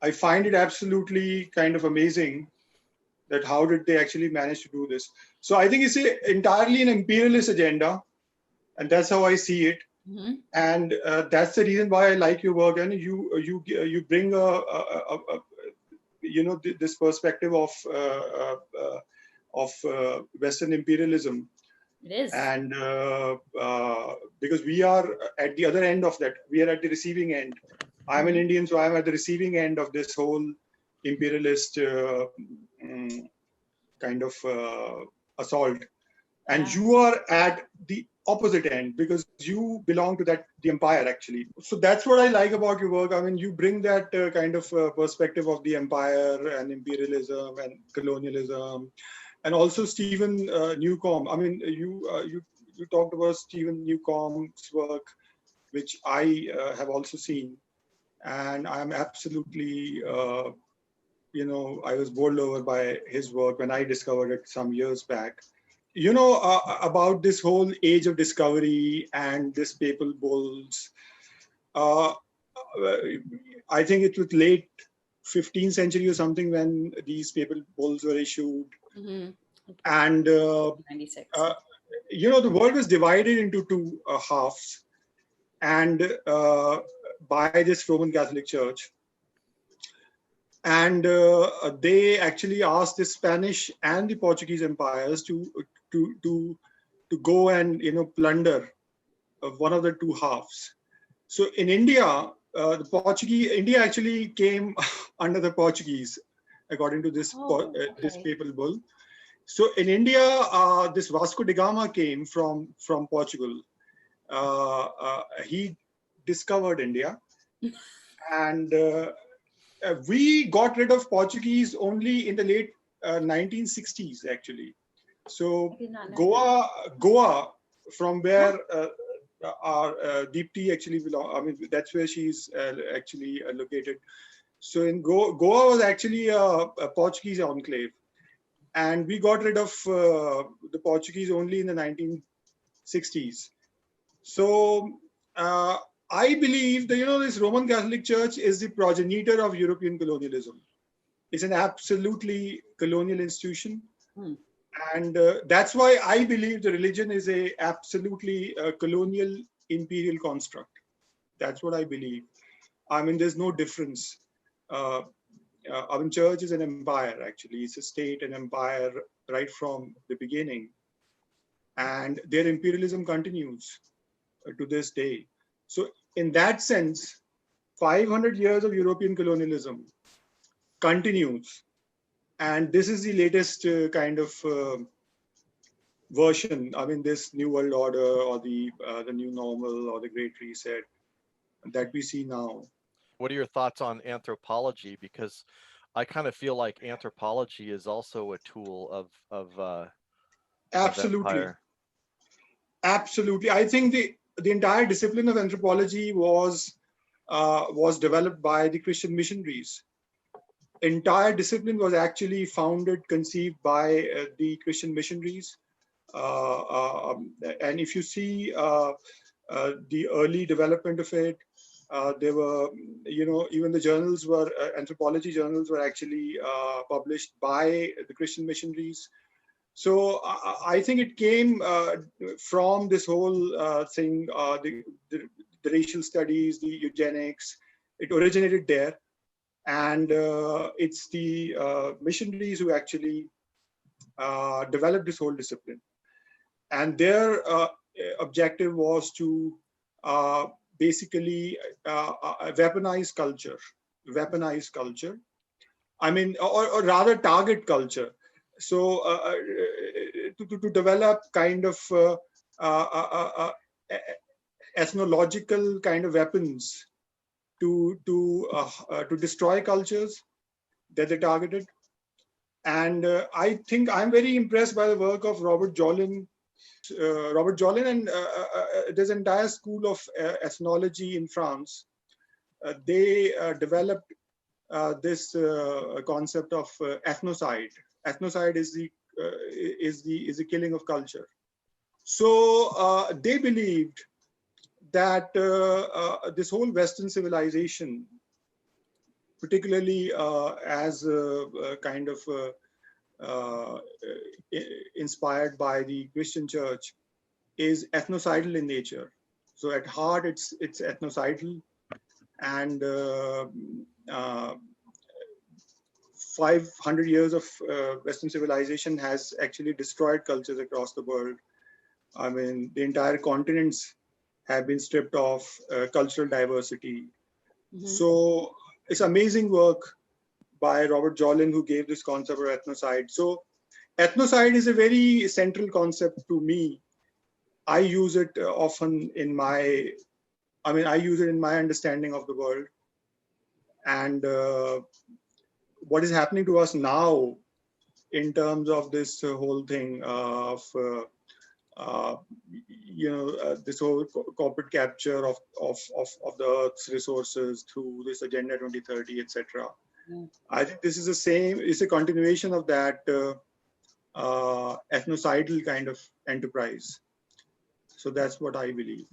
I find it absolutely kind of amazing that how did they actually manage to do this. So I think it's entirely an imperialist agenda, and that's how I see it. Mm-hmm. And that's the reason why I like your work. And you bring this perspective of Western imperialism, It is. and because we are at the other end of that, we are at the receiving end. I'm an Mm-hmm. Indian, so I'm at the receiving end of this whole imperialist mm, kind of assault, and Yeah. you are at the opposite end because you belong to the empire actually. So that's what I like about your work. I mean, you bring that kind of perspective of the empire and imperialism and colonialism, and also Stephen Newcomb. I mean, you talked about Stephen Newcomb's work, which I have also seen, and I'm absolutely I was bowled over by his work when I discovered it some years back. About this whole age of discovery and this papal bulls. Uh, I think it was late 15th century or something when these papal bulls were issued, Mm-hmm. and 96. the world was divided into two halves, and by this Roman Catholic Church, and they actually asked the Spanish and the Portuguese empires to go and plunder one of the two halves. So in India, India actually came under the Portuguese, according to Oh, this okay. papal bull. So in India, this Vasco da Gama came from Portugal. He discovered India, and we got rid of Portuguese only in the late 1960s, actually. I So did not know that. Goa, from Yeah. where our Deepti actually belong. I mean, that's where she's actually located. So in Goa was actually a Portuguese enclave, and we got rid of the Portuguese only in the 1960s. So uh, I believe that this Roman Catholic Church is the progenitor of European colonialism. It's an absolutely colonial institution, Hmm. and that's why I believe the religion is a absolutely colonial imperial construct. That's what I believe. I mean, there's no difference. Uh, our church is an empire, actually. It's a state, an empire right from the beginning. And their imperialism continues to this day. So, in that sense, 500 years of European colonialism continues. And this is the latest kind of version. I mean, this new world order or the new normal or the great reset that we see now. What are your thoughts on anthropology? Because I kind of feel like anthropology is also a tool of Absolutely. empire. Absolutely. I think the entire discipline of anthropology was developed by the Christian missionaries. Entire discipline was actually founded, conceived by the Christian missionaries. And if you see the early development of it, there were, even the journals were, anthropology journals were actually published by the Christian missionaries. So I think it came from this whole thing, the racial studies, the eugenics. It originated there, and it's the missionaries who actually developed this whole discipline. And their objective was to uh, basically weaponize culture, weaponize culture. I mean, or rather target culture. So to develop kind of ethnological kind of weapons to destroy cultures that they targeted. And I think I'm very impressed by the work of Robert Jollin. Robert Jollin, and there's an entire school of ethnology in France. They developed this concept of ethnocide. Ethnocide is the killing of culture. So they believed that this whole Western civilization particularly as a kind of inspired by the Christian church, is ethnocidal in nature. So at heart, it's ethnocidal, and 500 years of Western civilization has actually destroyed cultures across the world. I mean, the entire continents have been stripped of cultural diversity. Mm-hmm. So it's amazing work by Robert Jolin, who gave this concept of ethnocide. So ethnocide is a very central concept to me. I use it often in my, I use it in my understanding of the world. And what is happening to us now in terms of this whole thing of, this whole corporate capture of the Earth's resources through this Agenda 2030, etc. I think this is the same, it's a continuation of that ethnocidal kind of enterprise. So that's what I believe.